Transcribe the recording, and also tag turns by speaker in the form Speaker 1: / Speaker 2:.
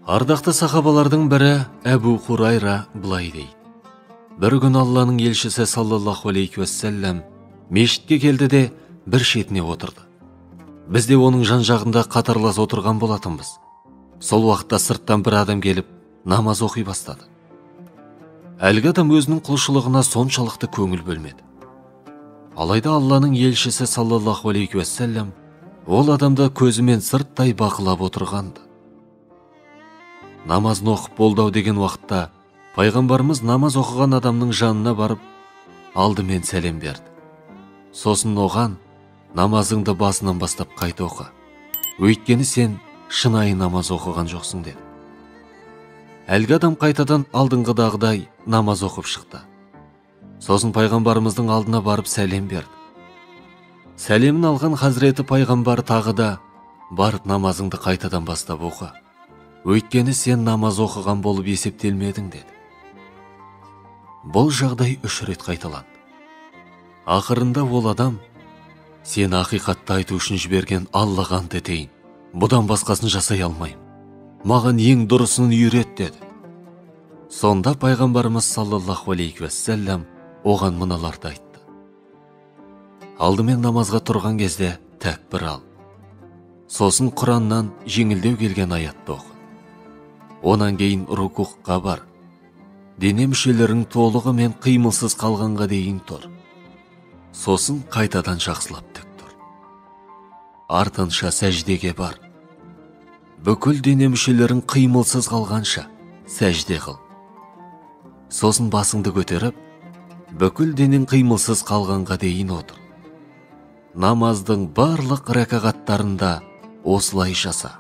Speaker 1: Ардақты сахабалардың бірі Әбу Хурайра былай дейді. Бір күн Алланың елшісі саллаллаху алейхи уассалам мешітке келді де бір шетіне отырды. Біз де оның жан-жағында қатарлас отырған болатынбыз. Сол уақытта сырттан бір адам келіп намаз оқи бастады. Әлгі адам өзінің құлшылығына соншалықты көңіл бөлмеді. Алайда Алланың елшісі саллаллаху алейхи уассалам ол адамды көзімен сырттай бақылап отырғанды. Намазын оқып болдау деген уақытта пайғамбарымыз намаз оқыған адамның жанына барып алдымен сәлем берді. Сосын оған намазыңды басынан бастап қайта оқы. Өйткені сен шынайы намаз оқыған жоқсың деді. Әлгі адам қайтадан алдыңғыдағыдай намаз оқып шықты. Сосын пайғамбарымыздың алдына барып сәлем берді. Сәлемін алған Хазіреті пайғамбар тағы да барып намазыңды қайтадан бастап оқы. Өйткені сен намаз оқыған болып есептелмедің деді. Бұл жағдай 3 рет қайталанды. Ақырында ол адам, сен ақиқатты айту үшін жіберген Аллаға ант етейін, бұдан басқасын жасай алмаймын. Маған ең дұрысын үйрет деді. Сонда пайғамбарымыз саллаллаху алейхи уассалам оған мыналарды айтты. Алдымен намазға тұрған кезде тәкбір ал. Сосын Құраннан жеңілдеу келген аятты оқы. Онан кейін рукуққа бар. Дене мүшелерің толығымен қимылсыз қалғанға дейін тұр. Сосын қайтадан жақсылап тік тұр. Артынша сәждеге бар. Бүкіл дене мүшелерің қимылсыз қалғанша сәжде қыл. Сосын басыңды көтеріп, бүкіл денең қимылсыз қалғанға дейін отыр. Намаздың барлық рәкағаттарында осылай жаса.